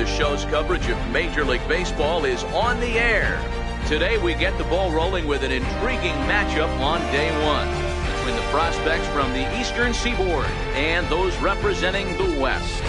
show's coverage of Major League Baseball is on the air. Today we get the ball rolling with an intriguing matchup on day one between the prospects from the Eastern Seaboard and those representing the West.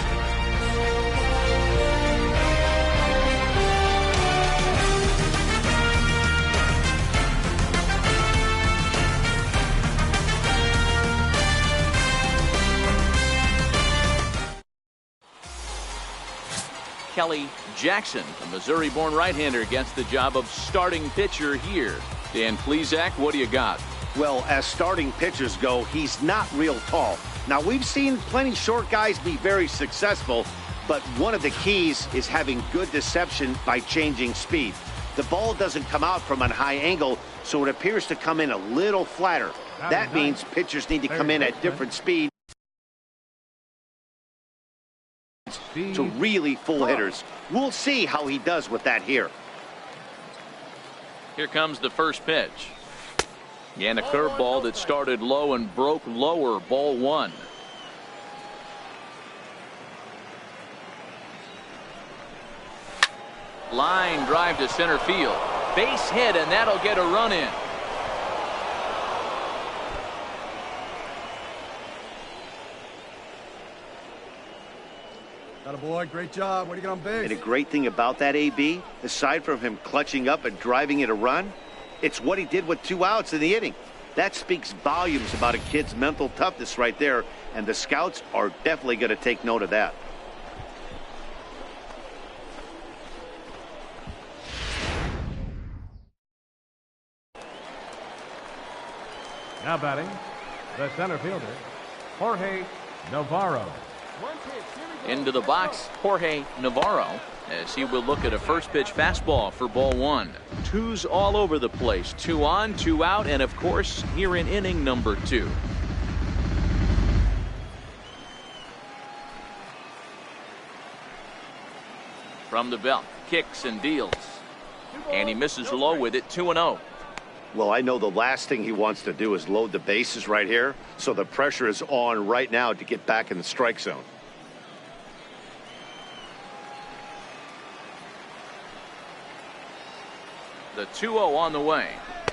Kelly Jackson, a Missouri-born right-hander, gets the job of starting pitcher here. Dan Plesac, what do you got? Well, as starting pitchers go, he's not real tall. Now, we've seen plenty short guys be very successful, but one of the keys is having good deception by changing speed. The ball doesn't come out from a high angle, so it appears to come in a little flatter. That means pitchers need to come in at different speeds to really fool hitters. We'll see how he does with that here. Here comes the first pitch. And a curveball that started low and broke lower, ball one. Line drive to center field. Base hit, and that'll get a run in. Attaboy, great job. Way to get on base. And a great thing about that, AB, aside from him clutching up and driving it a run, it's what he did with 2 outs in the inning. That speaks volumes about a kid's mental toughness right there, and the scouts are definitely going to take note of that. Now batting, the center fielder, Jorge Navarro. Into the box, Jorge Navarro, as he will look at a first pitch fastball for ball one. Twos all over the place. 2 on, 2 out, and of course, here in inning number 2. From the belt, kicks and deals. And he misses low with it, 2-0. Well, I know the last thing he wants to do is load the bases right here, so the pressure is on right now to get back in the strike zone. The 2-0 on the way.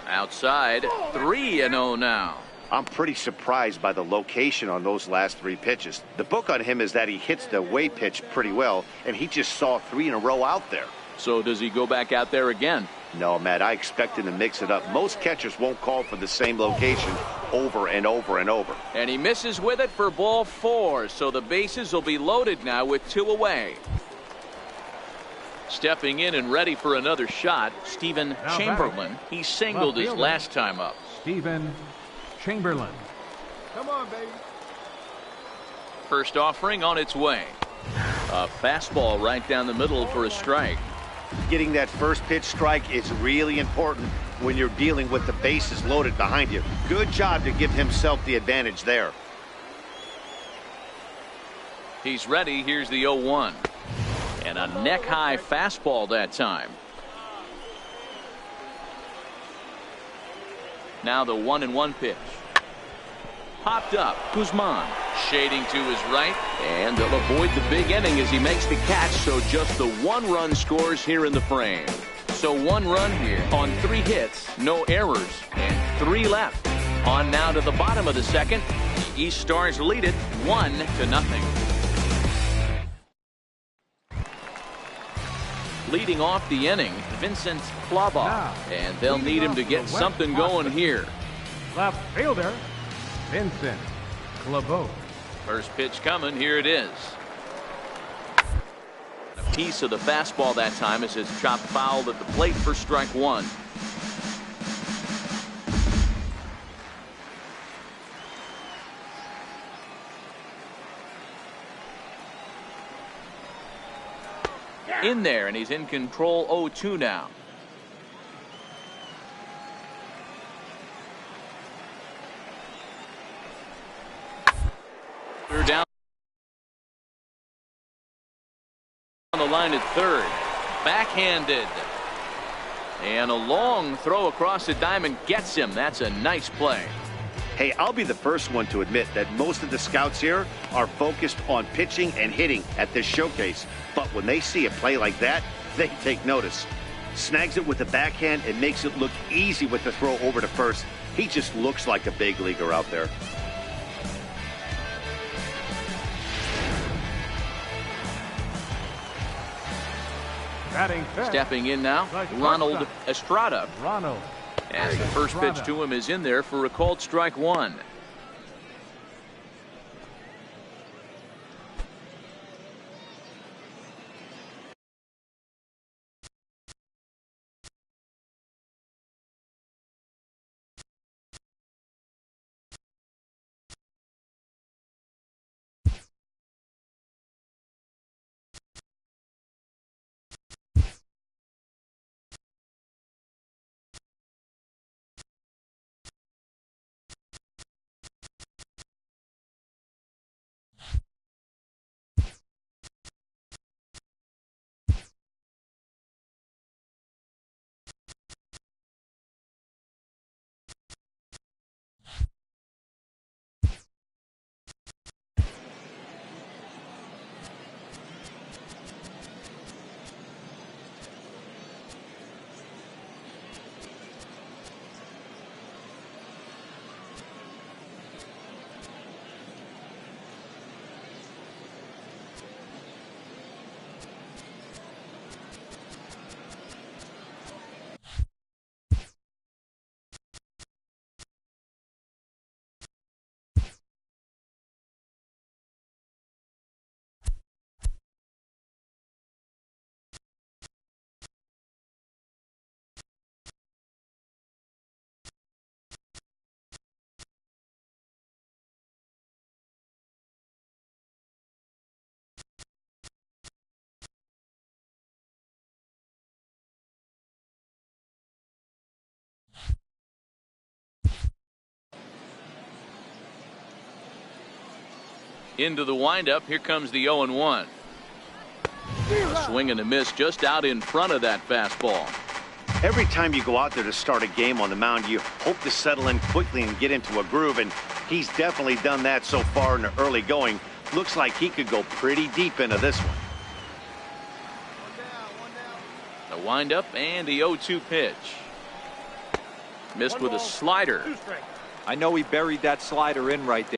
Outside, 3-0 now. I'm pretty surprised by the location on those last 3 pitches. The book on him is that he hits the away pitch pretty well, and he just saw 3 in a row out there. So does he go back out there again? No, Matt, I expect him to mix it up. Most catchers won't call for the same location over and over and over. And he misses with it for ball 4, so the bases will be loaded now with 2 away. Stepping in and ready for another shot, Stephen Chamberlain. He singled his last time up. Stephen Chamberlain. Come on, baby. First offering on its way. A fastball right down the middle for a strike. Getting that first pitch strike is really important when you're dealing with the bases loaded behind you. Good job to give himself the advantage there. He's ready. Here's the 0-1. And a neck-high fastball that time. Now the 1-1 pitch. Popped up. Guzman shading to his right, and they'll avoid the big inning as he makes the catch, so just the 1 run scores here in the frame. So 1 run here on 3 hits, no errors, and 3 left. On now to the bottom of the second. The East Stars lead it 1-0. Leading off the inning, Vincent Klaba, and they'll need him to get something going here. Left fielder, Vincent Klaba. First pitch coming, here it is. A piece of the fastball that time as it's chopped foul at the plate for strike 1. In there, and he's in control. 0-2 now. They're down on the line at third. Backhanded. And a long throw across the diamond gets him. That's a nice play. Hey, I'll be the first one to admit that most of the scouts here are focused on pitching and hitting at this showcase. But when they see a play like that, they take notice. Snags it with the backhand and makes it look easy with the throw over to first. He just looks like a big leaguer out there. Stepping in now, Ronald Estrada. Ronald. As the first pitch to him is in there for a called strike one. Into the windup. Here comes the 0-1. A swing and a miss just out in front of that fastball. Every time you go out there to start a game on the mound, you hope to settle in quickly and get into a groove, and he's definitely done that so far in the early going. Looks like he could go pretty deep into this one. The windup and the 0-2 pitch. Missed with a slider. I know he buried that slider in right there.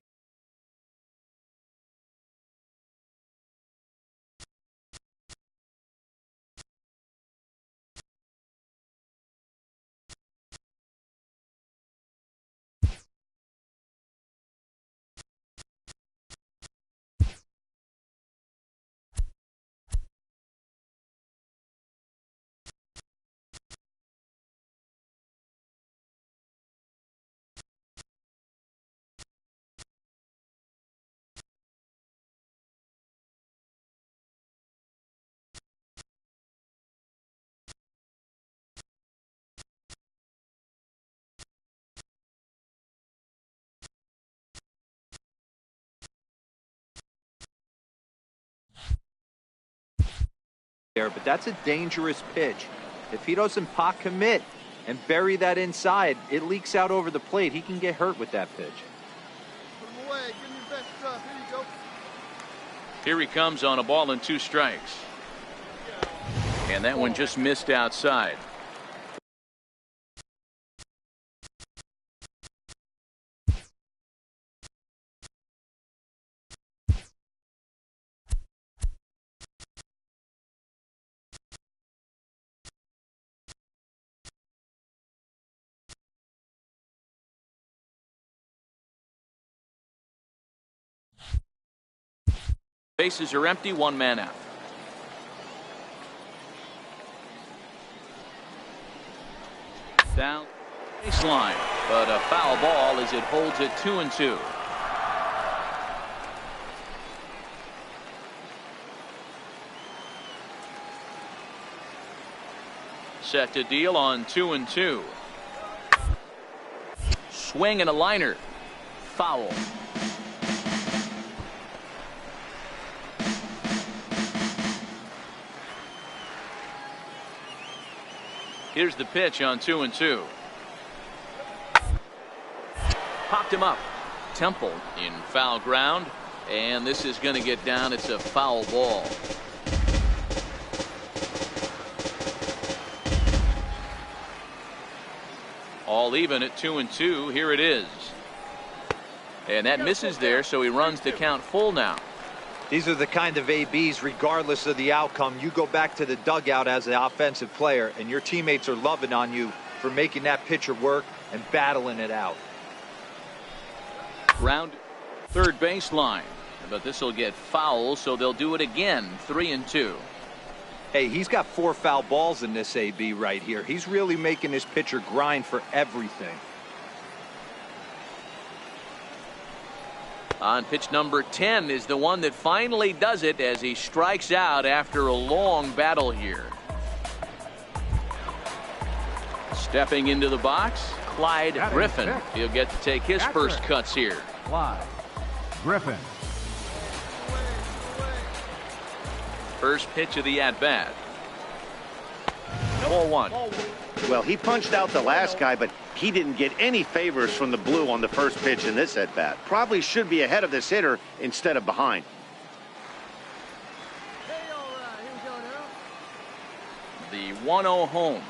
But that's a dangerous pitch. If he doesn't pot commit and bury that inside, it leaks out over the plate. He can get hurt with that pitch. Put him away. Give him your best stuff. Here you go. Here he comes on a ball and 2 strikes. And that one just missed outside. Bases are empty, 1 man out. Down baseline, but a foul ball as it holds it 2-2. Set to deal on 2-2. Swing and a liner. Foul. Here's the pitch on 2-2. Popped him up. Temple in foul ground. And this is going to get down. It's a foul ball. All even at 2-2. Here it is. And that misses there, so he runs to count full now. These are the kind of ABs, regardless of the outcome. You go back to the dugout as an offensive player, and your teammates are loving on you for making that pitcher work and battling it out. Round third baseline. But this will get foul, so they'll do it again. 3-2. Hey, he's got 4 foul balls in this AB right here. He's really making this pitcher grind for everything. On pitch number 10 is the one that finally does it as he strikes out after a long battle here. Stepping into the box, Clyde Griffin. He'll get to take his first cuts here. Clyde Griffin. First pitch of the at-bat. Ball 1. Well, he punched out the last guy, but he didn't get any favors from the blue on the first pitch in this at-bat. Probably should be ahead of this hitter instead of behind. Hey, all right, here we go now. The 1-0 home.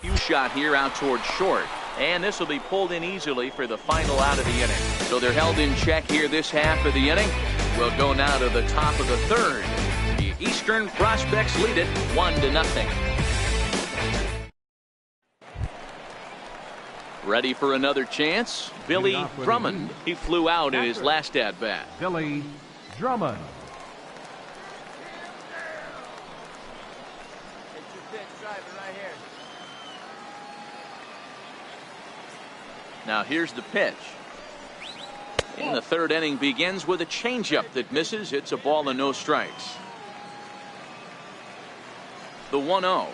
Few shot here out towards short. And this will be pulled in easily for the final out of the inning. So they're held in check here this half of the inning. We'll go now to the top of the third. The Eastern Prospects lead it 1-0. Ready for another chance? Billy Drummond. He flew out in his last at-bat. Billy Drummond. It's your pitch, driver right here. Now here's the pitch. And the third inning begins with a changeup that misses. It's a ball and no strikes. The 1-0.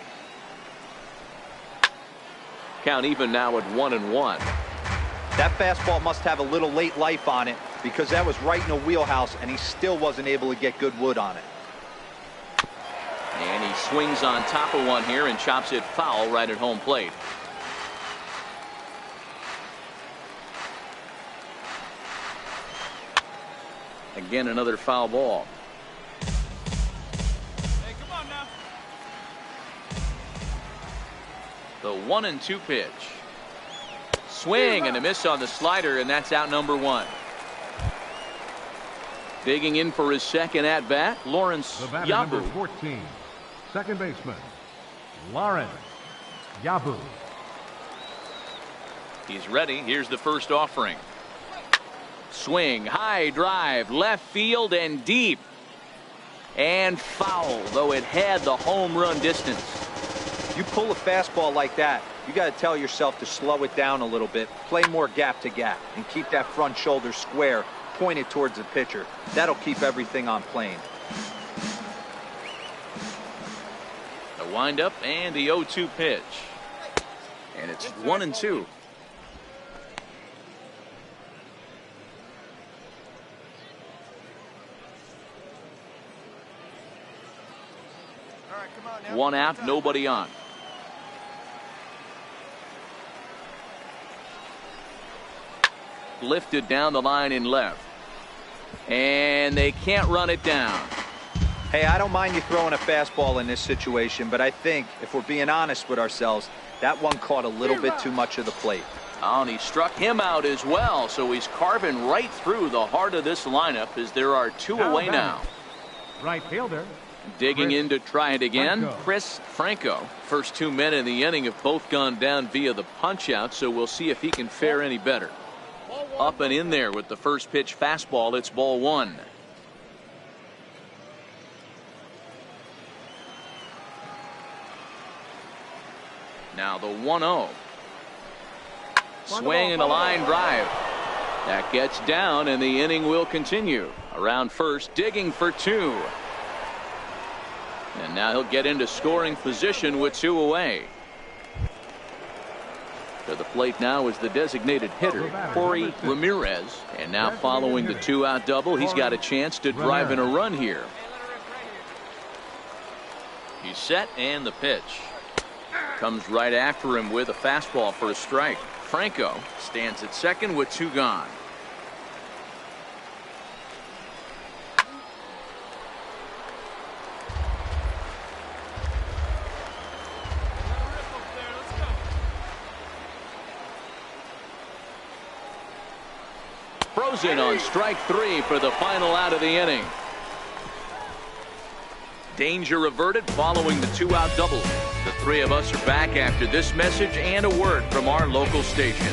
Count even now at 1-1. That fastball must have a little late life on it because that was right in the wheelhouse and he still wasn't able to get good wood on it. And he swings on top of one here and chops it foul right at home plate. Again, another foul ball. Hey, come on now. The 1-2 pitch. Swing and a miss on the slider, and that's out number 1. Digging in for his second at bat, Lawrence The batter, Yabu. number 14, second baseman, Lawrence Yabu. He's ready. Here's the first offering. Swing, high drive, left field and deep. And foul, though it had the home run distance. You pull a fastball like that, you got to tell yourself to slow it down a little bit, play more gap to gap, and keep that front shoulder square, pointed towards the pitcher. That'll keep everything on plane. The windup and the 0-2 pitch. And it's 1-2. All right, come on now. One out, nobody on. Lifted down the line in left. And they can't run it down. Hey, I don't mind you throwing a fastball in this situation, but I think, if we're being honest with ourselves, that one caught a little bit too much of the plate. Oh, and he struck him out as well, so he's carving right through the heart of this lineup as there are 2 away now. Right fielder. Digging in to try it again, Franco. Chris Franco. First 2 men in the inning have both gone down via the punch-out, so we'll see if he can fare any better. Up and in there with the first pitch fastball. It's ball 1. Now the 1-0. Swing and a line drive. That gets down and the inning will continue. Around first, digging for 2. And now he'll get into scoring position with 2 away. To the plate now is the designated hitter, Corey Ramirez. And now following the 2-out double, he's got a chance to drive in a run here. He's set and the pitch. Comes right after him with a fastball for a strike. Franco stands at second with 2 gone. Frozen on strike 3 for the final out of the inning. Danger averted following the 2-out double. The 3 of us are back after this message and a word from our local station.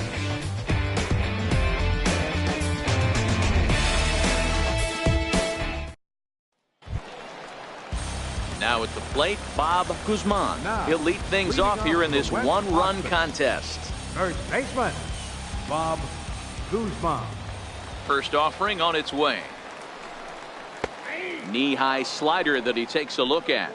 Now at the plate, Bob Guzman. He'll lead things off here in this one-run contest. First baseman, Bob Guzman. First offering on its way. Knee-high slider that he takes a look at.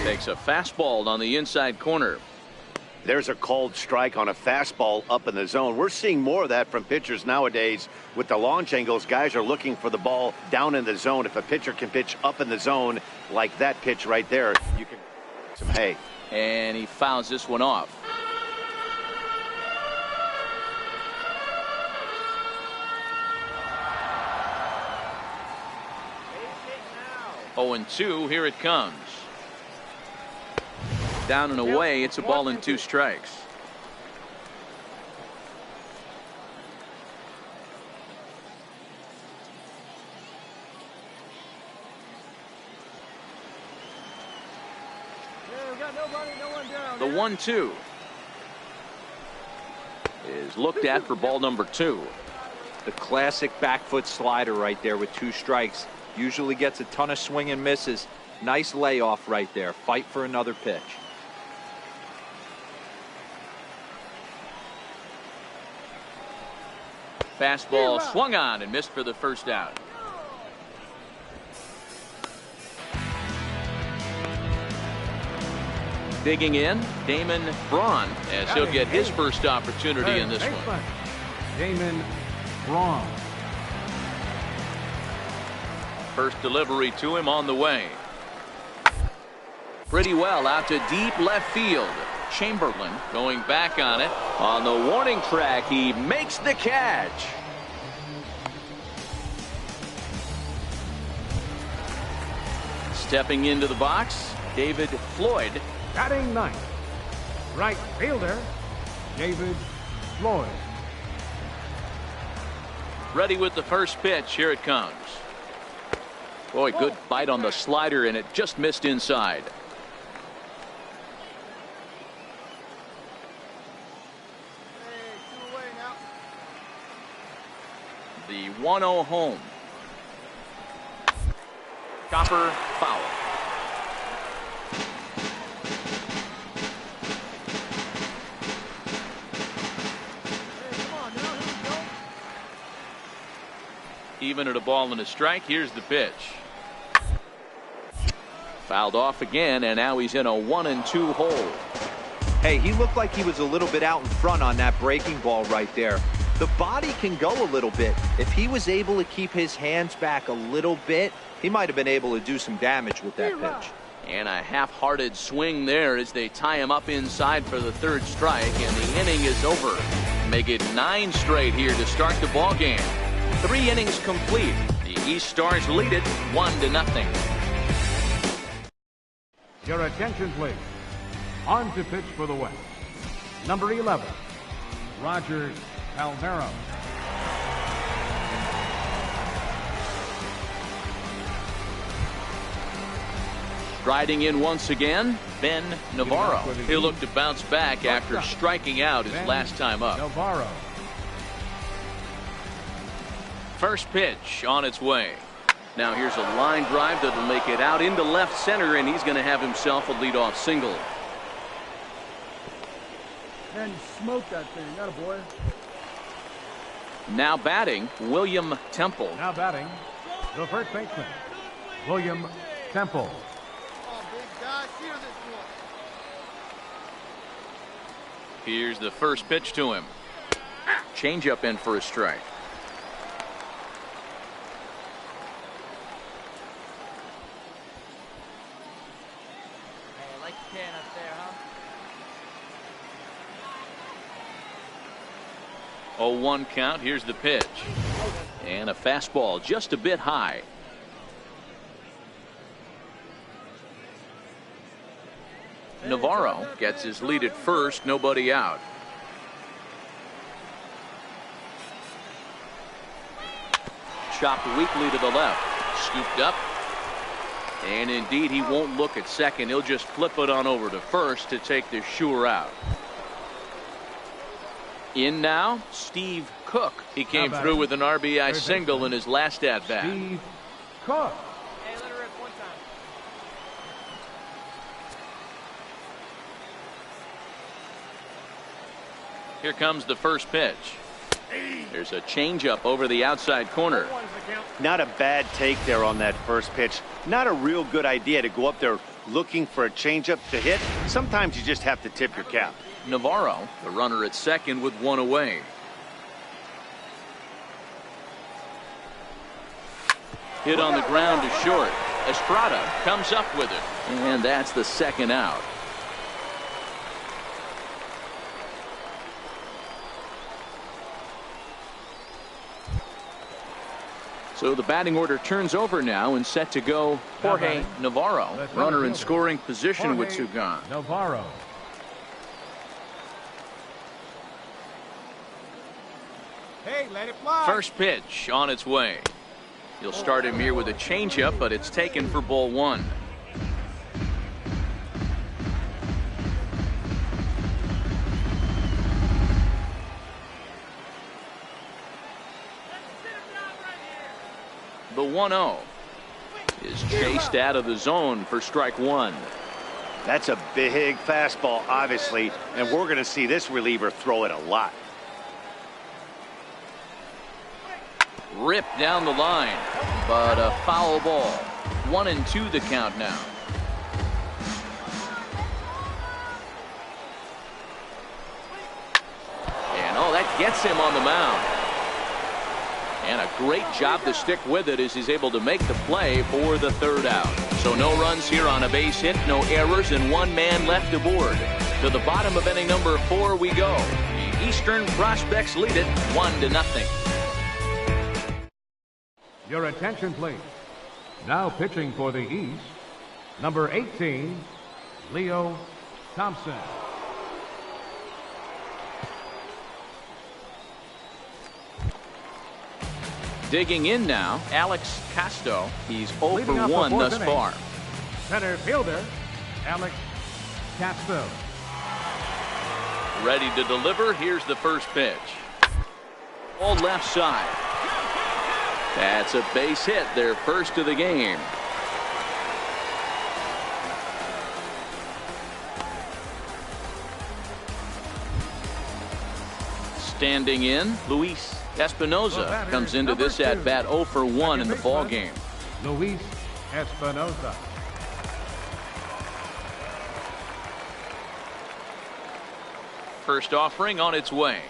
Takes a fastball on the inside corner. There's a called strike on a fastball up in the zone. We're seeing more of that from pitchers nowadays. With the launch angles, guys are looking for the ball down in the zone. If a pitcher can pitch up in the zone like that pitch right there, you can some hay. And he fouls this one off. 0-2, here it comes. Down and away, it's a ball and 2 strikes. The 1-2 is looked at for ball number 2. The classic back foot slider right there with 2 strikes. Usually gets a ton of swing and misses. Nice layoff right there. Fight for another pitch. Fastball swung on and missed for the first out. Digging in, Damon Braun, as he'll get his first opportunity in this one. Damon Braun. First delivery to him on the way. Pretty well out to deep left field. Chamberlain going back on it. On the warning track, he makes the catch. Stepping into the box, David Floyd. Batting ninth, right fielder, David Floyd. Ready with the first pitch. Here it comes. Boy, good bite on the slider, and it just missed inside. The 1-0 home. Chopper foul. Even at a ball and a strike, here's the pitch. Fouled off again, and now he's in a 1-2 hole. Hey, he looked like he was a little bit out in front on that breaking ball right there. The body can go a little bit. If he was able to keep his hands back a little bit, he might have been able to do some damage with that pitch. And a half-hearted swing there as they tie him up inside for the 3rd strike, and the inning is over. Make it 9 straight here to start the ball game. 3 innings complete. The East Stars lead it 1-0. Your attention, please. On to pitch for the West. Number 11, Roger Alvaro. Striding in once again, Ben Navarro. He'll look to bounce back after striking out his last time up. Navarro. First pitch on its way. Now here's a line drive that'll make it out into left center, and he's going to have himself a leadoff single. Man, you smoked that thing. Got a boy. Now batting, William Temple. Now batting, the first baseman, William Temple. Come on, big guy. Steer this one. Here's the first pitch to him. Changeup in for a strike. can up there, huh? 0-1 count. Here's the pitch. And a fastball just a bit high. Navarro gets his lead at first, nobody out. Chopped weakly to the left. Scooped up. And indeed, he won't look at second. He'll just flip it on over to first to take the sure out. In now, Steve Cook. He came through with an RBI single in his last at-bat. Steve Cook. Hey, let her rip one time. Here comes the first pitch. There's a changeup over the outside corner. Not a bad take there on that first pitch. Not a real good idea to go up there looking for a changeup to hit. Sometimes you just have to tip your cap. Navarro, the runner at second with one away. Hit on the ground to short. Estrada comes up with it. And that's the second out. So the batting order turns over now and set to go Jorge Navarro. Runner in scoring position with two gone. Navarro. Hey, let it fly. First pitch on its way. He'll start him here with a changeup, but it's taken for ball one. The 1-0 is chased out of the zone for strike one. That's a big fastball, obviously, and we're going to see this reliever throw it a lot. Ripped down the line, but a foul ball. 1-2 the count now. And oh, that gets him on the mound. And a great job to stick with it as he's able to make the play for the third out. So no runs here on a base hit, no errors, and one man left aboard. To the bottom of inning number 4 we go. The Eastern Prospects lead it 1-0. Your attention, please. Now pitching for the East, number 18, Leo Thompson. Digging in now, Alex Casto. He's 0 Leading for off the 1 fourth thus inning, far. Center fielder, Alex Casto. Ready to deliver. Here's the first pitch. All left side. That's a base hit, their first of the game. Standing in, Luis Espinoza comes into this at bat 0 for 1 in the ball game. Luis Espinoza. First offering on its way.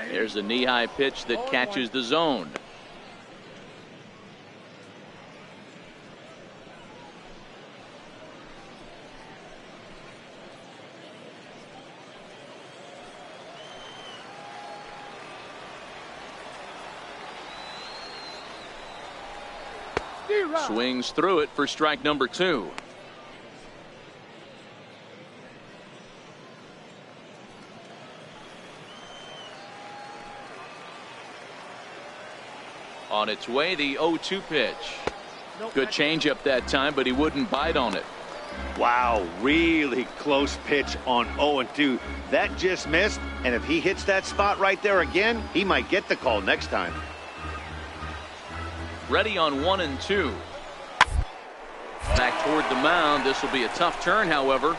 There's a knee-high pitch that catches the zone. Swings through it for strike number 2. On its way, the 0-2 pitch. Good changeup that time, but he wouldn't bite on it. Wow, really close pitch on 0-2. That just missed, and if he hits that spot right there again, he might get the call next time. Ready on 1-2. Back toward the mound. This will be a tough turn, however.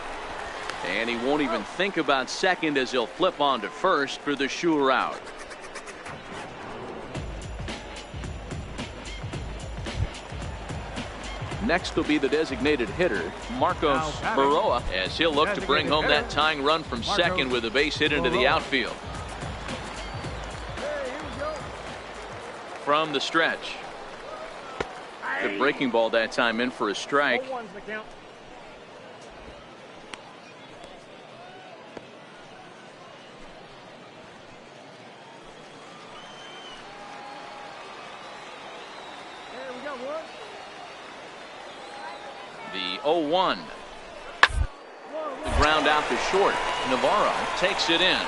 And he won't even think about second as he'll flip on to first for the sure out. Next will be the designated hitter, Marcos Baroa, as he'll look to bring home that tying run from second with a base hit into the outfield. From the stretch. Good breaking ball that time in for a strike. The 0-1. The ground out to short. Navarro takes it in.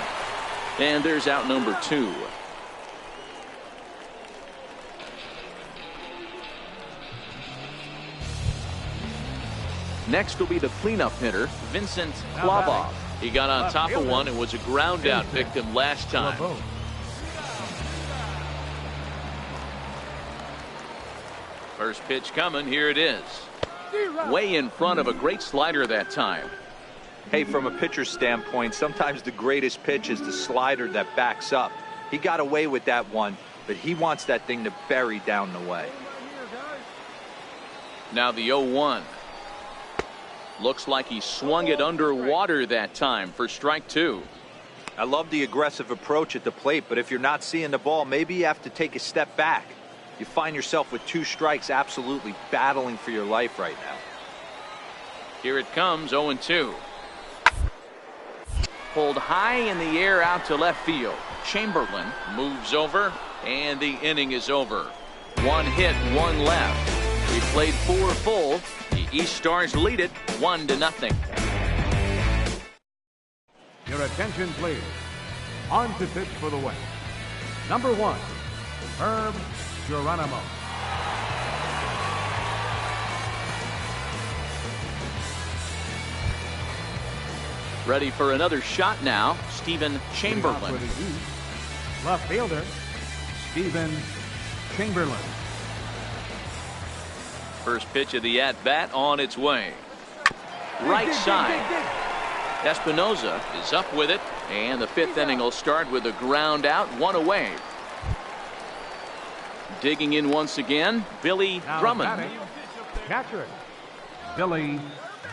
And there's out number 2. Next will be the cleanup hitter, Vincent Plavov. He got on top of one and was a ground out victim last time. First pitch coming. Here it is. Way in front of a great slider that time. Hey, from a pitcher's standpoint, sometimes the greatest pitch is the slider that backs up. He got away with that one, but he wants that thing to bury down the way. Now the 0-1. Looks like he swung it underwater that time for strike 2. I love the aggressive approach at the plate, but if you're not seeing the ball, maybe you have to take a step back. You find yourself with 2 strikes, absolutely battling for your life right now. Here it comes, 0-2. Pulled high in the air out to left field. Chamberlain moves over, and the inning is over. 1 hit, 1 left. We played 4 full. The East Stars lead it 1-0. Your attention, please. On to pitch for the West. Number 1, Herb Geronimo. Ready for another shot now, Stephen Chamberlain. Left fielder, Stephen Chamberlain. First pitch of the at-bat on its way. Right side. Espinoza is up with it, and the 5th inning will start with a ground out, 1 away. Digging in once again, Billy Drummond. Catcher, Billy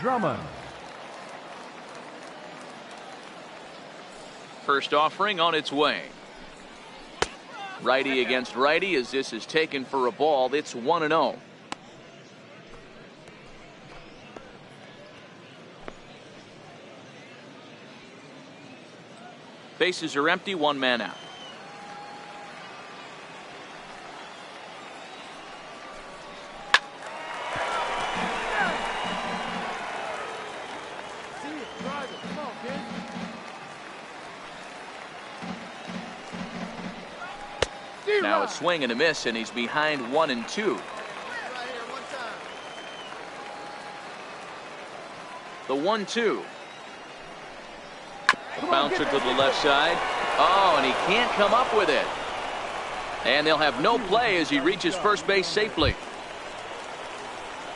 Drummond. First offering on its way. Righty against righty as this is taken for a ball. It's 1-0. Bases are empty, 1 man out. Now a swing and a miss, and he's behind 1-2. The 1-2. Bouncer to the left side. Oh, and he can't come up with it. And they'll have no play as he reaches first base safely.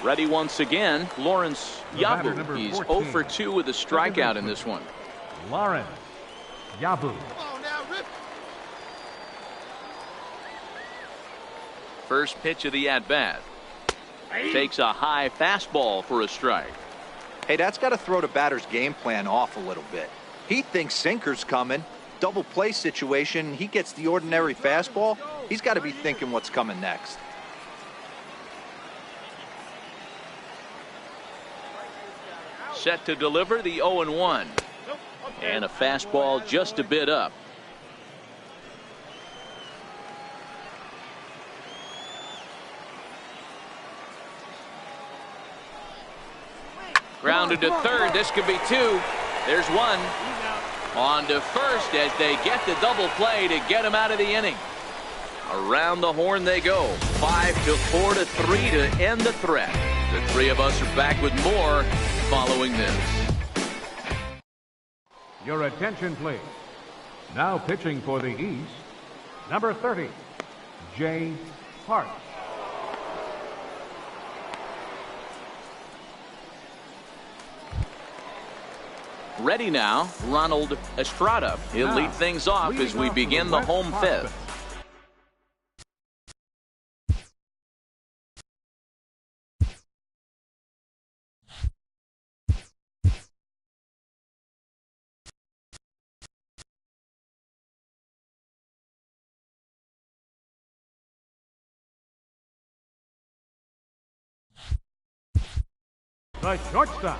Ready once again, Lawrence Yabu. He's 0 for 2 with a strikeout in this one. Lawrence Yabu. First pitch of the at-bat. Takes a high fastball for a strike. Hey, that's got to throw the batter's game plan off a little bit. He thinks sinker's coming. Double play situation. He gets the ordinary fastball. He's got to be thinking what's coming next. Set to deliver the 0-1. And a fastball just a bit up. Grounded to third. This could be 2. There's 1. On to first as they get the double play to get him out of the inning. Around the horn they go. 5-4-3 to end the threat. The 3 of us are back with more following this. Your attention, please. Now pitching for the East, number 30, Jay Park. Ready now, Ronald Estrada. He'll lead things off as we begin the home 5th. The shortstop,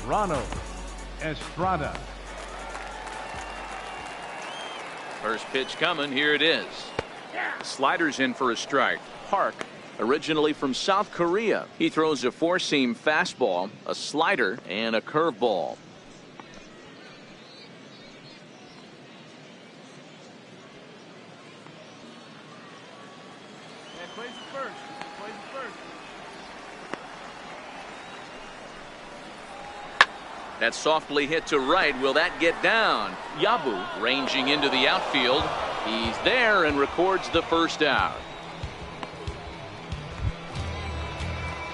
Ronald Estrada. First pitch coming. Here it is. Sliders in for a strike. Park Originally from South Korea, he throws a four-seam fastball, a slider, and a curveball. Man, plays it first. Plays it first. That's softly hit to right. Will that get down? Yabu ranging into the outfield. He's there and records the first out.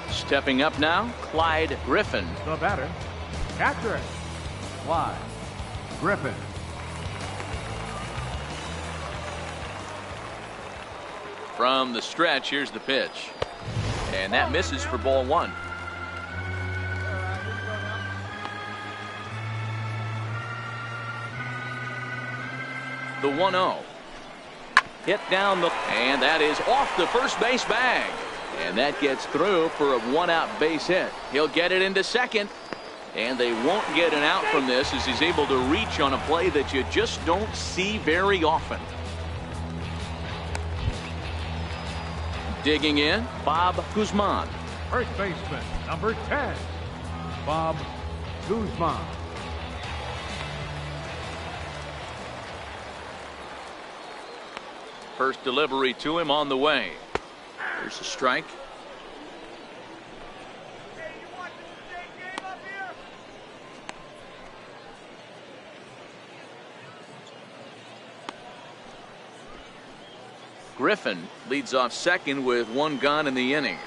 Stepping up now, Clyde Griffin. The batter, catcher, Clyde Griffin. From the stretch, here's the pitch. And that misses for ball one. The 1-0. Hit down the, and that is off the first base bag. And that gets through for a one-out base hit. He'll get it into second. And they won't get an out from this as he's able to reach on a play that you just don't see very often. Digging in, Bob Guzman. First baseman, number 10, Bob Guzman. First delivery to him on the way. There's a strike. Griffin leads off second with one gone in the inning.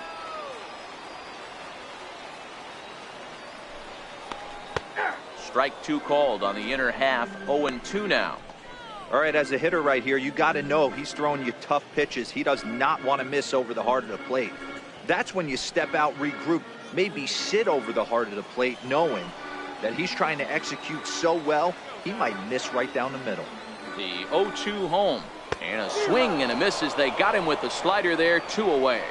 Strike two called on the inner half. 0-2 now. All right, as a hitter right here, you got to know he's throwing you tough pitches. He does not want to miss over the heart of the plate. That's when you step out, regroup, maybe sit over the heart of the plate, knowing that he's trying to execute so well, he might miss right down the middle. The 0-2 home. And a swing and a miss as they got him with the slider there, 2 away.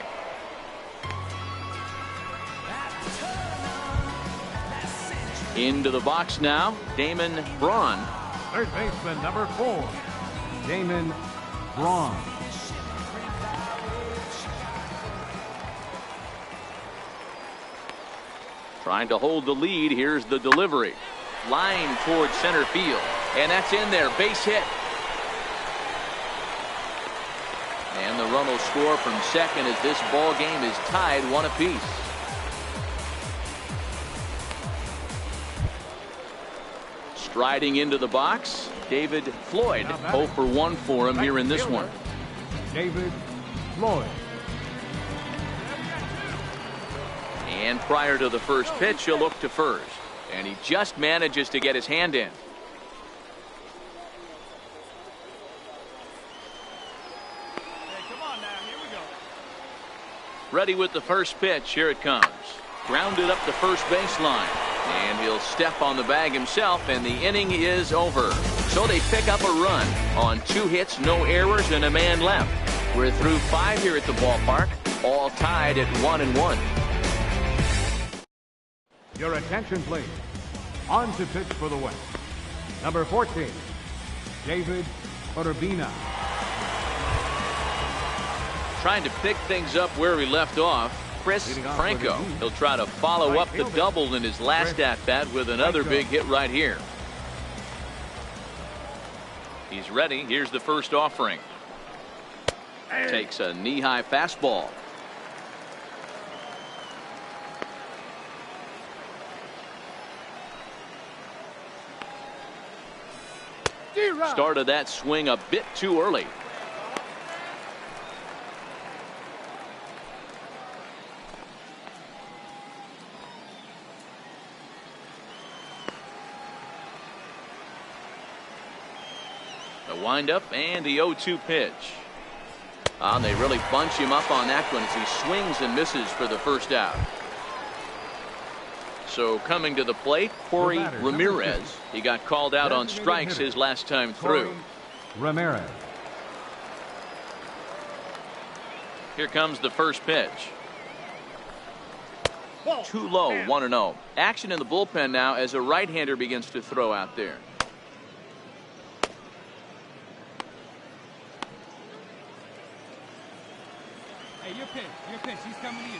Into the box now, Damon Braun. Third baseman, number 4, Damon Braun. Trying to hold the lead. Here's the delivery. Line towards center field. And that's in there. Base hit. And the run will score from second as this ball game is tied 1 apiece. Striding into the box, David Floyd. 0 for 1 for him here in this one. David Floyd. And prior to the first pitch, he'll look to first. And he just manages to get his hand in. Ready with the first pitch. Here it comes. Grounded up the first baseline. And he'll step on the bag himself, and the inning is over. So they pick up a run on 2 hits, no errors, and a man left. We're through 5 here at the ballpark, all tied at 1-1. Your attention, please. On to pitch for the West. Number 14, David Urbina. Trying to pick things up where he left off. Chris Franco. He'll try to follow up the double in his last at-bat with another big hit right here. He's ready. Here's the first offering. Takes a knee-high fastball. Started that swing a bit too early. The windup and the 0-2 pitch. They really bunch him up on that one as he swings and misses for the first out. So coming to the plate, Corey Ramirez. He got called out on strikes his last time through. Ramirez. Here comes the first pitch. Too low, 1-0. Action in the bullpen now as a right-hander begins to throw out there. Hey, your pitch. He's coming in.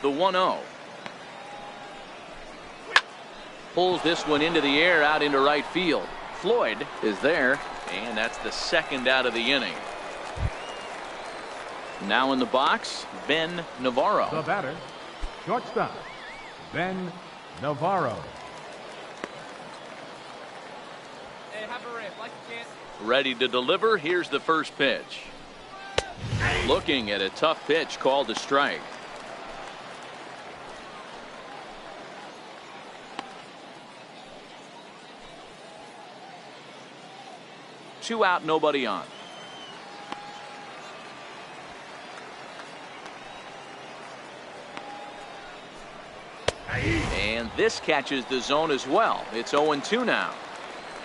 The 1-0. Pulls this one into the air out into right field. Floyd is there, and that's the second out of the inning. Now in the box, Ben Navarro. The batter, shortstop, Ben Navarro. Hey, have a rip. Like you can. Ready to deliver. Here's the first pitch. Looking at a tough pitch called a strike. Two out, nobody on. And this catches the zone as well. It's 0-2 now.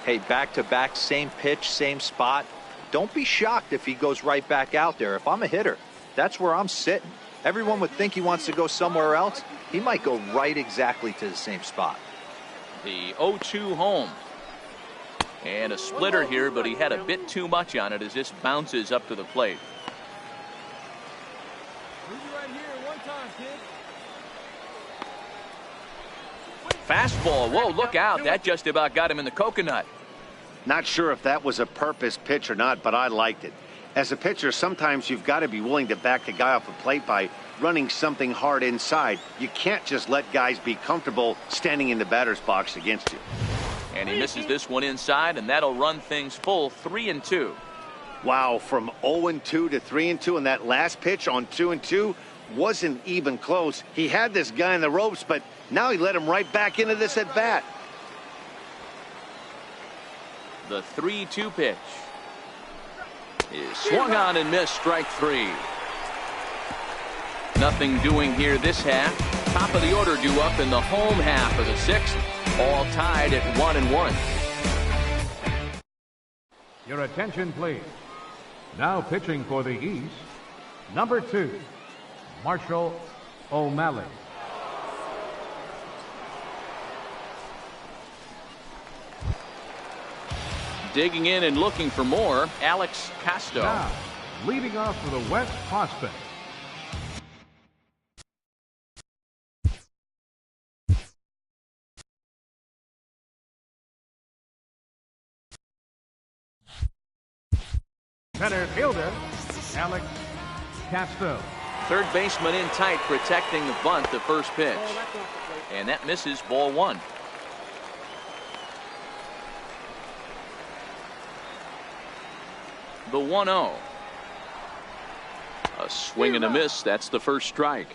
Hey, back-to-back, same pitch, same spot. Don't be shocked if he goes right back out there. If I'm a hitter, that's where I'm sitting. Everyone would think he wants to go somewhere else. He might go right exactly to the same spot. The 0-2 home. And a splitter here, but he had a bit too much on it as this bounces up to the plate. Leave you right here one time, kid. Fastball. Whoa, look out. That just about got him in the coconut. Not sure if that was a purpose pitch or not, but I liked it. As a pitcher, sometimes you've got to be willing to back the guy off the plate by running something hard inside. You can't just let guys be comfortable standing in the batter's box against you. And he misses this one inside, and that'll run things full 3-2. Wow, from 0-2 to 3-2, and that last pitch on 2-2 wasn't even close. He had this guy in the ropes, but now he let him right back into this at bat. The 3-2 pitch is swung on and missed, strike three. Nothing doing here this half. Top of the order due up in the home half of the sixth. All tied at 1-1. Your attention, please. Now pitching for the East, number 2, Marshall O'Malley. Digging in and looking for more, Alex Casto. Now, leading off for the West prospect, center fielder, Alex Casto. Third baseman in tight, protecting the bunt, the first pitch. And that misses, ball one. The 1-0. A swing and a miss. That's the first strike.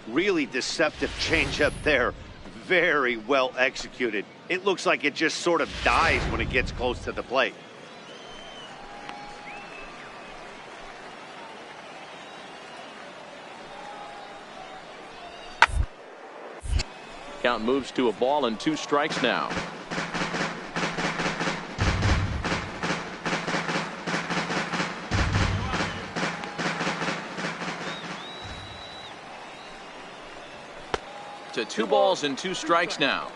Really deceptive changeup there. Very well executed. It looks like it just sort of dies when it gets close to the plate. Count moves to a ball and 2 strikes now. To 2 balls and 2 strikes now.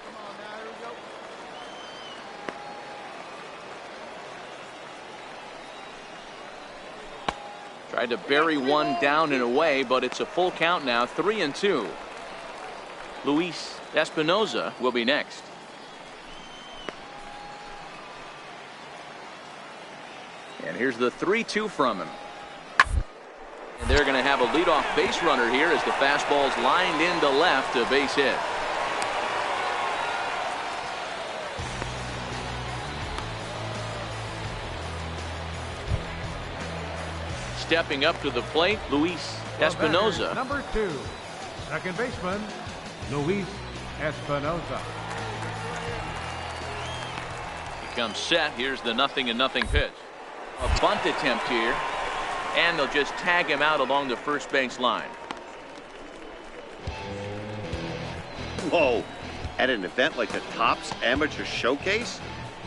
Tried to bury one down and away, but it's a full count now, 3-2. Luis Espinoza will be next. And here's the 3-2 from him. And they're going to have a leadoff base runner here as the fastball's lined into left, a base hit. Stepping up to the plate, Luis Espinoza. Number 2, second baseman, Luis Espinoza. He comes set. Here's the 0-0 pitch. A bunt attempt here. And they'll just tag him out along the first base line. Whoa. At an event like the Topps Amateur Showcase,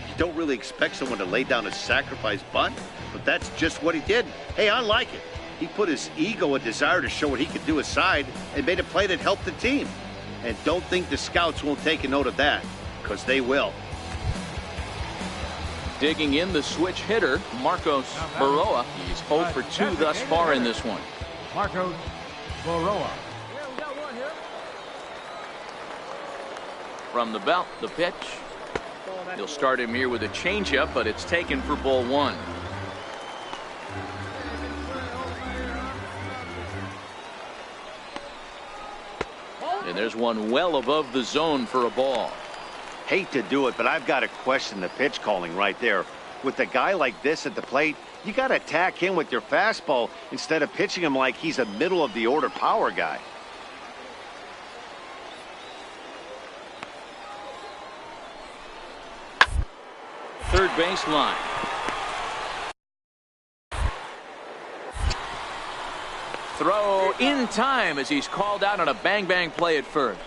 you don't really expect someone to lay down a sacrifice bunt, but that's just what he did. Hey, I like it. He put his ego and desire to show what he could do aside and made a play that helped the team. And don't think the scouts won't take a note of that, because they will. Digging in the switch hitter, Marcos Baroa. He's 0 for 2 thus far in this one. Marcos Baroa. From the belt, the pitch. He'll start him here with a changeup, but it's taken for ball 1. And there's one well above the zone for a ball. Hate to do it, but I've got to question the pitch calling right there. With a guy like this at the plate, you got to attack him with your fastball instead of pitching him like he's a middle of the order power guy. Third baseline. Throw in time as he's called out on a bang-bang play at first.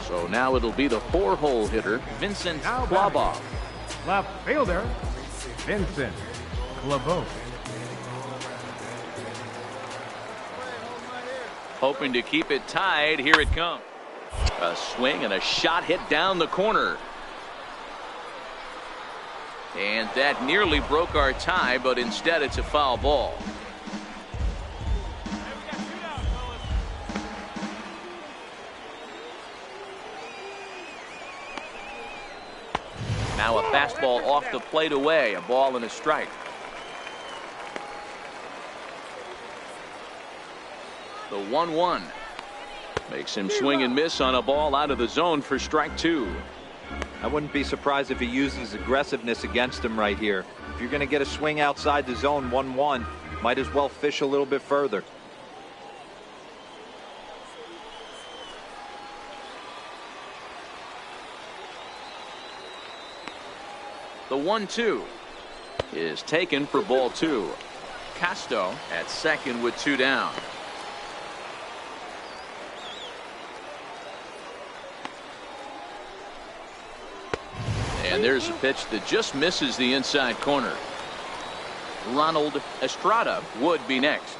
So now it'll be the 4-hole hitter, Vincent Klabov. Left fielder, Vincent Klabov. Hoping to keep it tied. Here it comes. A swing and a shot hit down the corner. And that nearly broke our tie, but instead it's a foul ball. Now a fastball off the plate away, a ball and a strike. The 1-1 makes him swing and miss on a ball out of the zone for strike 2. I wouldn't be surprised if he uses aggressiveness against him right here. If you're going to get a swing outside the zone 1-1, might as well fish a little bit further. The 1-2 is taken for ball 2. Casto at second with 2 down. And there's a pitch that just misses the inside corner. Ronald Estrada would be next.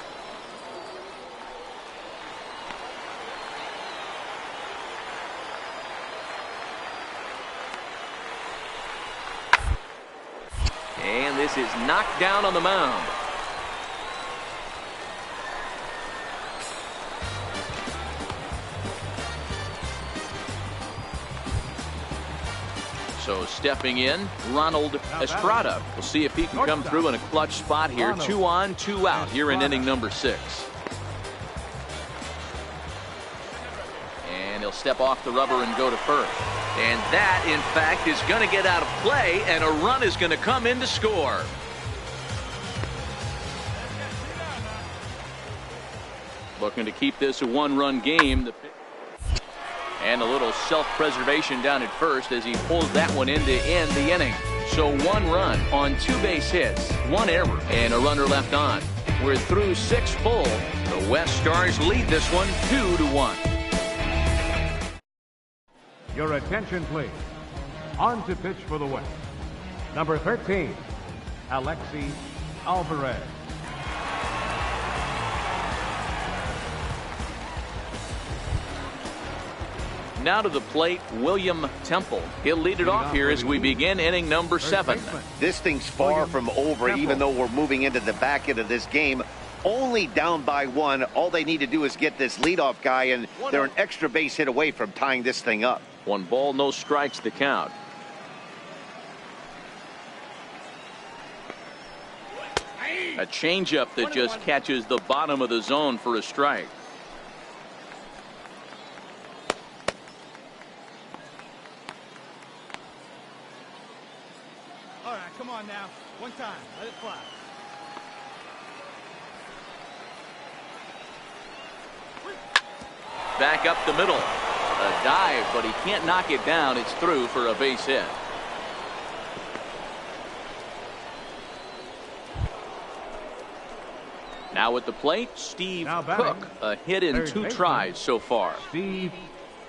And this is knocked down on the mound. So stepping in, Ronald Estrada. We'll see if he can come through in a clutch spot here. 2 on, 2 out here in inning number 6. And he'll step off the rubber and go to first. And that, in fact, is going to get out of play, and a run is going to come in to score. Looking to keep this a 1-run game. And a little self-preservation down at first as he pulls that one in to end the inning. So 1 run on 2 base hits, 1 error, and a runner left on. We're through 6 full. The West Stars lead this one 2-1. Your attention, please. On to pitch for the West. Number 13, Alexi Alvarez. Now to the plate, William Temple. He'll lead it off here as we begin inning number 7. This thing's far from over, even though we're moving into the back end of this game. Only down by 1. All they need to do is get this leadoff guy, and they're an extra base hit away from tying this thing up. 1 ball, no strikes to count. A changeup that just catches the bottom of the zone for a strike. All right, come on now. 1 time. Let it fly. Back up the middle. A dive, but he can't knock it down. It's through for a base hit. Now at the plate, Steve Cook. A hit in 2 tries so far. Steve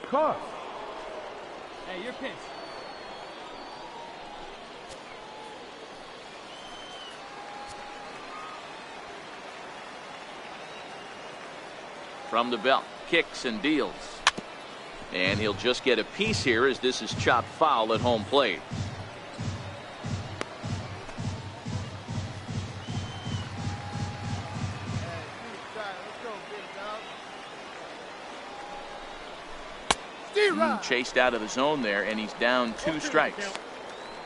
Cook. Hey, your pitch. From the belt, kicks and deals. And he'll just get a piece here as this is chopped foul at home plate. Chased out of the zone there, and he's down 2 strikes.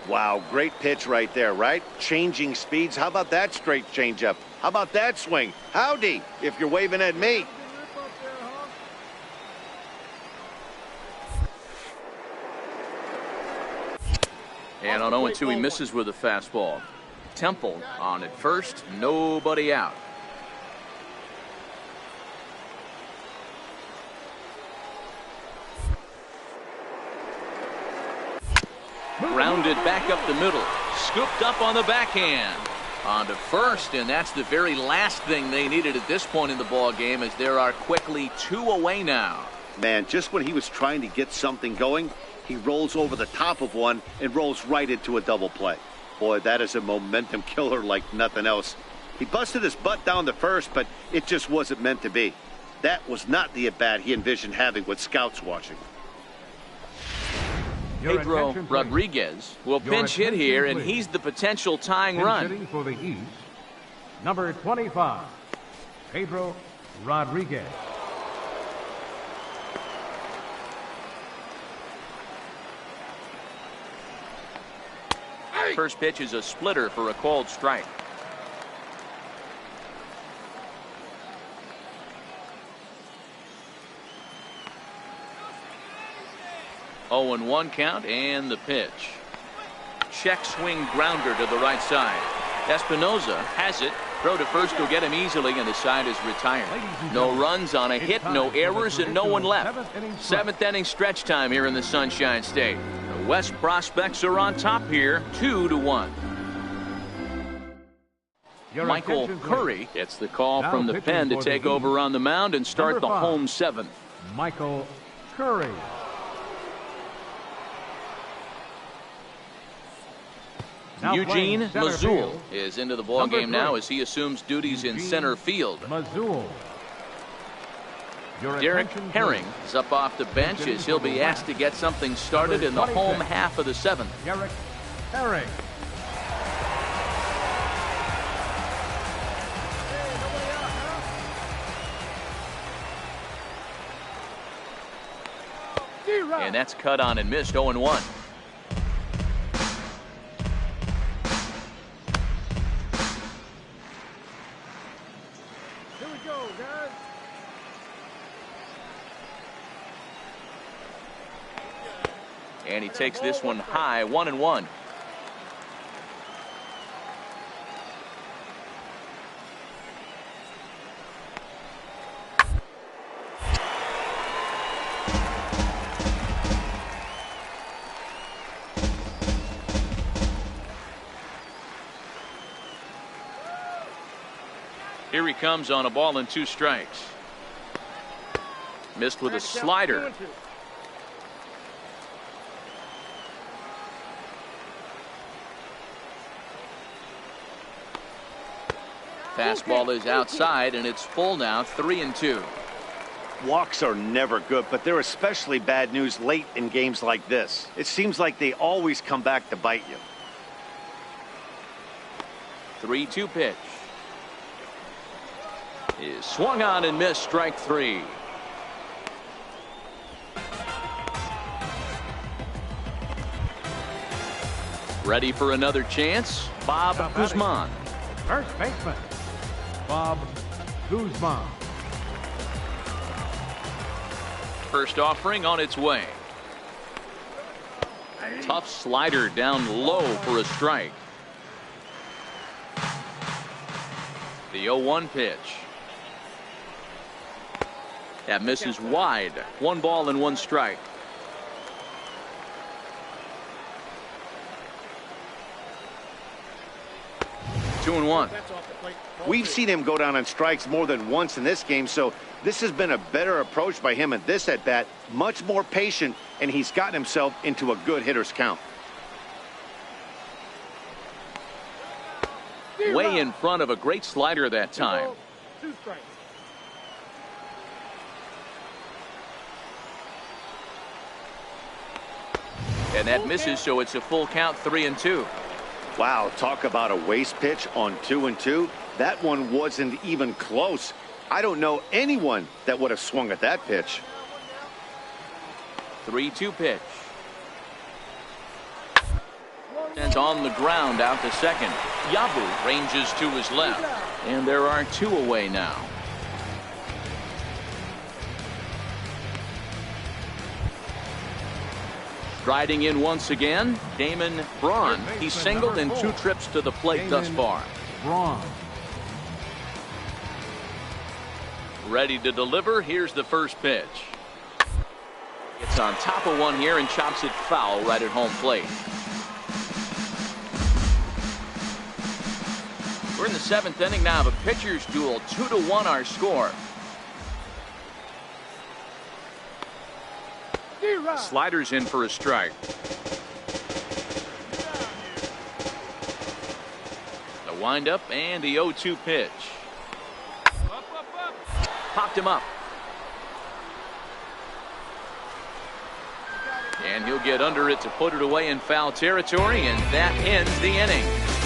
Wow, great pitch right there, right? Changing speeds. How about that straight changeup? How about that swing? Howdy, if you're waving at me. And on 0-2, he misses with a fastball. Temple on at first, nobody out. Grounded back up the middle. Scooped up on the backhand. On to first, and that's the very last thing they needed at this point in the ball game, as there are quickly 2 away now. Man, just when he was trying to get something going, he rolls over the top of one and rolls right into a double play. Boy, that is a momentum killer like nothing else. He busted his butt down to first, but it just wasn't meant to be. That was not the at-bat he envisioned having with scouts watching. Pedro Rodriguez will pinch hit here, and he's the potential tying run. Hitting for the East, number 25, Pedro Rodriguez. First pitch is a splitter for a called strike. Oh, and 1 count, and the pitch. Check swing grounder to the right side. Espinoza has it. Throw to first will get him easily, and the side is retired. No runs on a hit, no errors, and no one left. 7th inning stretch time here in the Sunshine State. The West prospects are on top here, 2-1. Michael Curry gets the call from the pen to take over on the mound and start the home 7th. Michael Curry. Eugene Mazul is into the ball game now as he assumes duties in center field. Derek Herring is up off the bench as he'll be asked to get something started in the home half of the 7th. Derek Herring. And that's cut on and missed. 0-1. And he takes this one high, 1-1. Here he comes on a ball and 2 strikes. Missed with a slider. Fastball is outside, and it's full now, 3-2. Walks are never good, but they're especially bad news late in games like this. It seems like they always come back to bite you. 3-2 pitch. Is swung on and missed, strike 3. Ready for another chance? Bob Guzman. First baseman, Bob Guzman. First offering on its way. Tough slider down low for a strike. The 0-1 pitch. That misses wide. 1 ball and 1 strike. Two and 1. We've seen him go down on strikes more than once in this game, so this has been a better approach by him at this at-bat. Much more patient, and he's gotten himself into a good hitter's count. Way in front of a great slider that time. 2 strikes. And that misses, so it's a full count, 3-2. Wow, talk about a waste pitch on 2-2. That one wasn't even close. I don't know anyone that would have swung at that pitch. 3-2 pitch. And on the ground out to second. Yabu ranges to his left. And there are 2 away now. Striding in once again, Damon Braun. He's singled in 2 trips to the plate thus far. Braun. Ready to deliver. Here's the first pitch. It's on top of one here and chops it foul right at home plate. We're in the 7th inning now of a pitcher's duel. 2-1 our score. Sliders in for a strike. The windup and the 0-2 pitch. Popped him up. And he'll get under it to put it away in foul territory, and that ends the inning.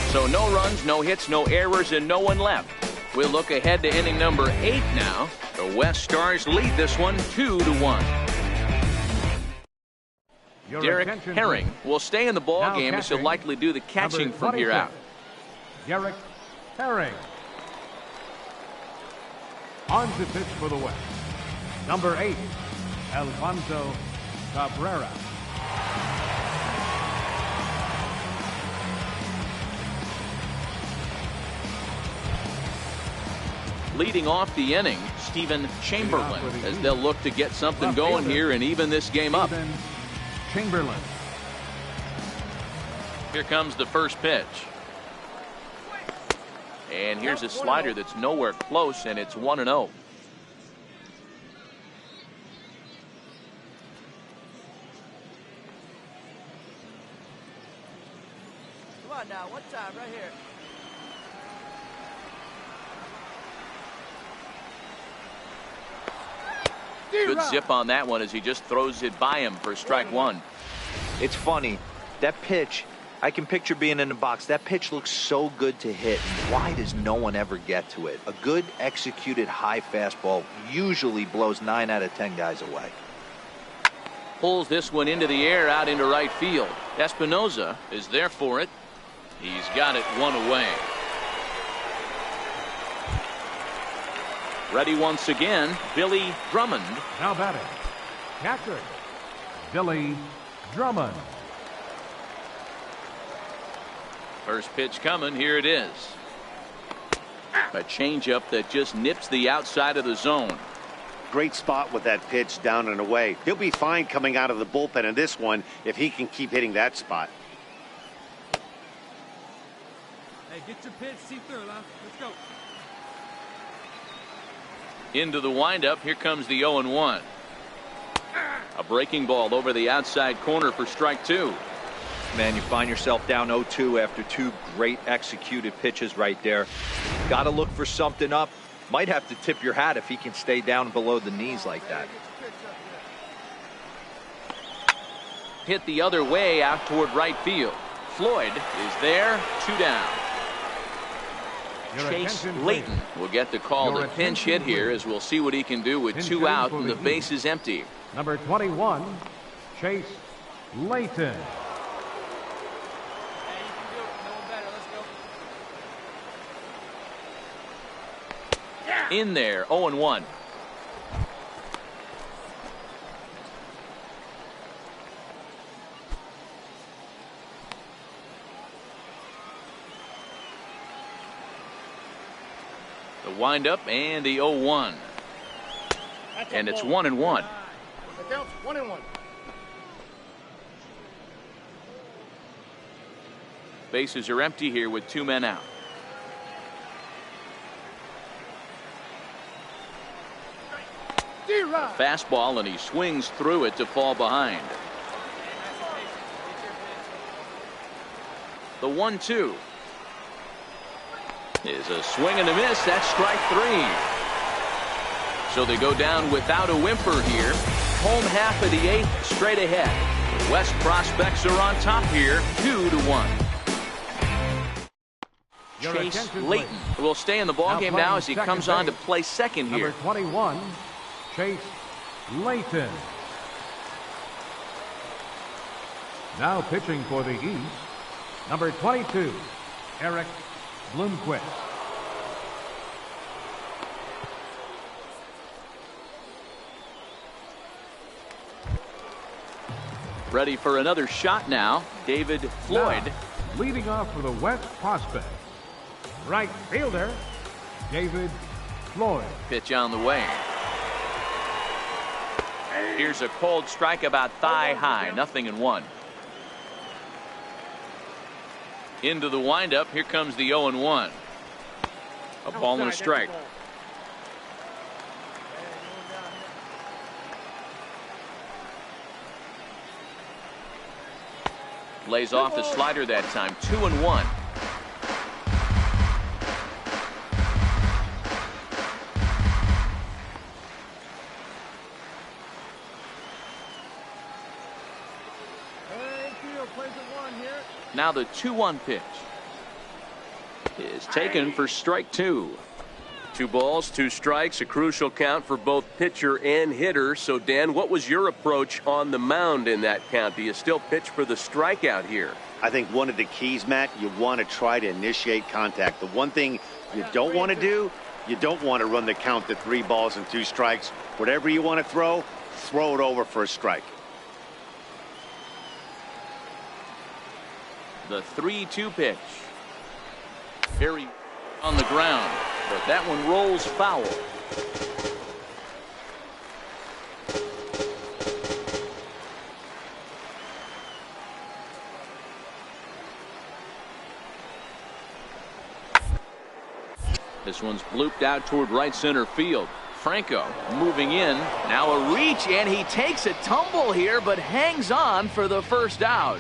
So no runs, no hits, no errors, and no one left. We'll look ahead to inning number 8 now. The West Stars lead this one 2-1. Derek Herring will stay in the ball game as he'll likely do the catching from here out. Derek Herring. On to pitch for the West. Number 8, Alfonso Cabrera. Leading off the inning, Stephen Chamberlain, as they'll look to get something going here and even this game up. Chamberlain. Here comes the first pitch. And here's a slider that's nowhere close, and it's 1-0. Come on now, one time right here. Good zip on that one as he just throws it by him for strike 1. It's funny. That pitch, I can picture being in the box. That pitch looks so good to hit. Why does no one ever get to it? A good executed high fastball usually blows 9 out of 10 guys away. Pulls this one into the air out into right field. Espinoza is there for it. He's got it 1 away. Ready once again, Billy Drummond. Now batting, catcher, Billy Drummond. First pitch coming, here it is. A changeup that just nips the outside of the zone. Great spot with that pitch down and away. He'll be fine coming out of the bullpen in this one if he can keep hitting that spot. Hey, get your pitch, see through, huh? Let's go. Into the windup. Here comes the 0-1. A breaking ball over the outside corner for strike 2. Man, you find yourself down 0-2 after 2 great executed pitches right there. Got to look for something up. Might have to tip your hat if he can stay down below the knees like that. Hit the other way out toward right field. Floyd is there, 2 down. Chase Layton will get the call to pinch hit here, as we'll see what he can do with 2 out and the base is empty. Number 21, Chase Layton. In there, 0-1. The windup and the 0-1. And it's 1-1. It counts 1-1. Bases are empty here with 2 men out. Fastball, and he swings through it to fall behind. The 1-2 is a swing and a miss. That's strike 3. So they go down without a whimper here. Home half of the 8th, straight ahead. West prospects are on top here, 2-1. Chase Layton will stay in the ballgame now as he comes on to play second here. Number 21, Chase Layton. Now pitching for the East, number 22, Eric Bloomquist. Ready for another shot now, David Floyd. Now, leading off for the West prospect, right fielder, David Floyd. Pitch on the way. Here's a cold strike about thigh high, 0-1. Into the windup, here comes the 0-1. A ball and a strike. Lays off the slider that time, 2-1. Now the 2-1 pitch is taken for strike 2. 2 balls, 2 strikes, a crucial count for both pitcher and hitter. So, Dan, what was your approach on the mound in that count? Do you still pitch for the strikeout here? I think one of the keys, Matt, you want to try to initiate contact. The one thing you don't want to do, you don't want to run the count to 3 balls and 2 strikes. Whatever you want to throw it over for a strike. The 3-2 pitch. Very on the ground, but that one rolls foul. This one's blooped out toward right center field. Franco moving in. Now a reach, and he takes a tumble here, but hangs on for the first out.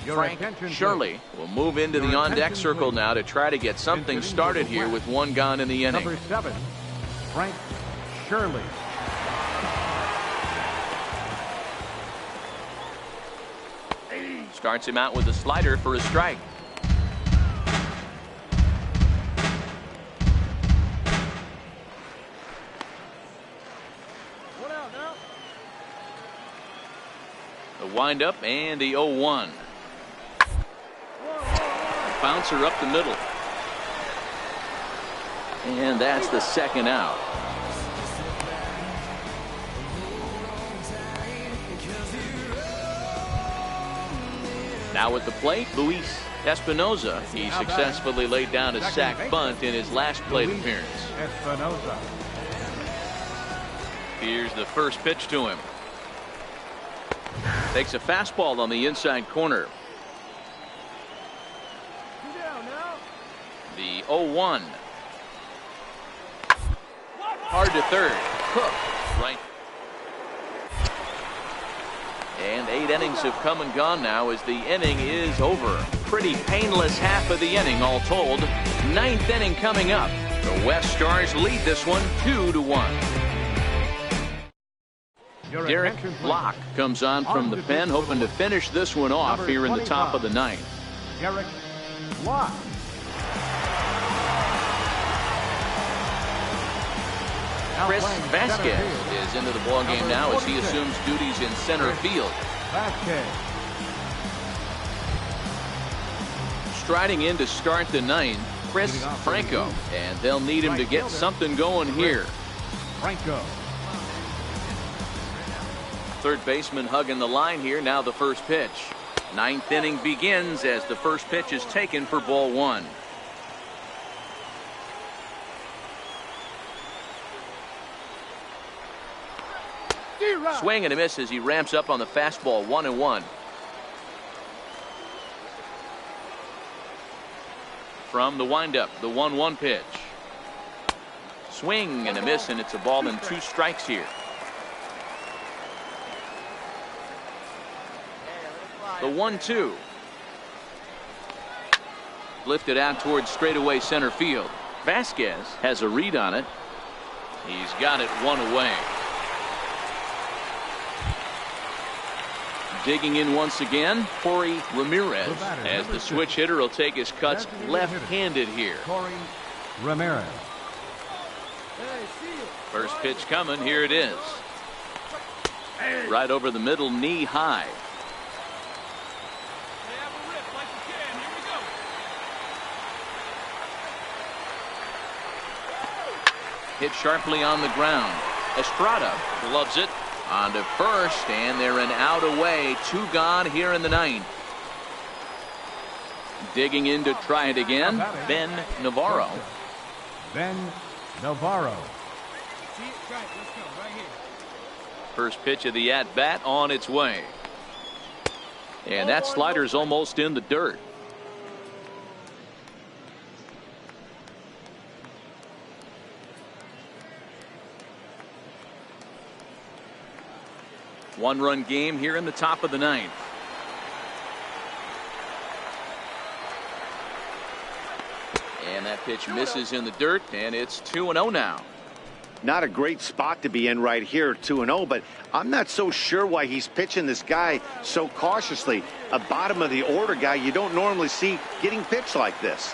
Frank Shirley will move into the on-deck circle now to try to get something started here with 1 gone in the inning. Number 7, Frank Shirley. Starts him out with a slider for a strike. The windup and the 0-1. Bouncer up the middle. And that's the second out. Now at the plate, Luis Espinoza. He successfully laid down a sac bunt in his last plate appearance. Espinoza. Here's the first pitch to him. Takes a fastball on the inside corner. The 0-1. Hard to third. Cook right. And 8 innings have come and gone now as the inning is over. Pretty painless half of the inning all told. 9th inning coming up. The West Stars lead this one 2-1. Derek Block comes on from the pen, hoping to finish this one off here in the top of the 9th. Derek Block. Chris Vasquez is into the ballgame now as he assumes duties in center field. Striding in to start the 9th, Chris Franco, and they'll need him to get something going here. Franco. Third baseman hugging the line here. Now the first pitch. 9th inning begins as the first pitch is taken for ball 1. Swing and a miss as he ramps up on the fastball. 1-1. From the windup, the 1-1 pitch. Swing and a miss, and it's a ball and 2 strikes here. The 1-2. Lifted out towards straightaway center field. Vasquez has a read on it. He's got it 1 away. Digging in once again, Corey Ramirez, as the switch hitter will take his cuts left-handed here. Corey Ramirez. First pitch coming, here it is. Right over the middle, knee high. Hit sharply on the ground. Estrada gloves it on to first, and they're an out away. 2 gone here in the 9th. Digging in to try it again, Ben Navarro. Ben Navarro. First pitch of the at-bat on its way. And that slider's almost in the dirt. One-run game here in the top of the 9th. And that pitch misses in the dirt, and it's 2-0 now. Not a great spot to be in right here, 2-0, but I'm not so sure why he's pitching this guy so cautiously. A bottom of the order guy you don't normally see getting pitched like this.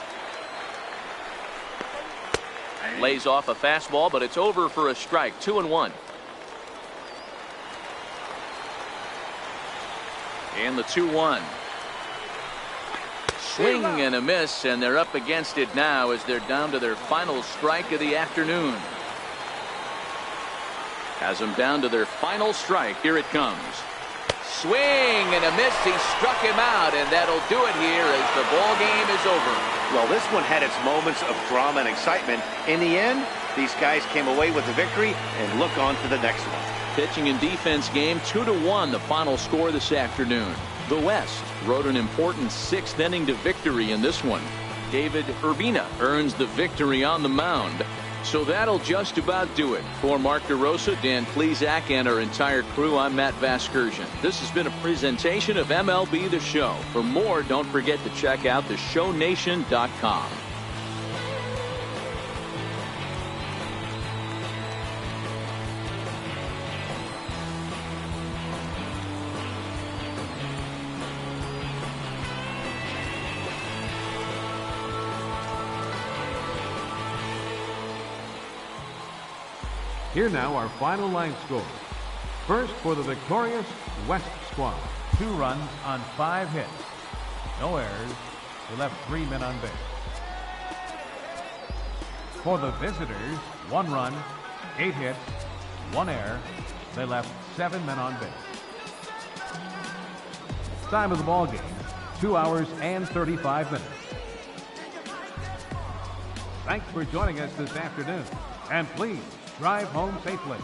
Lays off a fastball, but it's over for a strike. 2-1. And the 2-1. Swing and a miss, and they're up against it now as they're down to their final strike of the afternoon. Has them down to their final strike. Here it comes. Swing and a miss. He struck him out, and that'll do it here as the ball game is over. Well, this one had its moments of drama and excitement. In the end, these guys came away with the victory and look on to the next one. Pitching and defense game, 2-1 the final score this afternoon. The West rode an important 6th inning to victory in this one. David Urbina earns the victory on the mound. So that'll just about do it. For Mark DeRosa, Dan Plesac, and our entire crew, I'm Matt Vasgersian. This has been a presentation of MLB The Show. For more, don't forget to check out theshownation.com. Here now our final line score. First for the victorious West squad. 2 runs on 5 hits. No errors. They left 3 men on base. For the visitors, 1 run, 8 hits, 1 error. They left 7 men on base. Time of the ball game, 2 hours and 35 minutes. Thanks for joining us this afternoon. And please, drive home safely.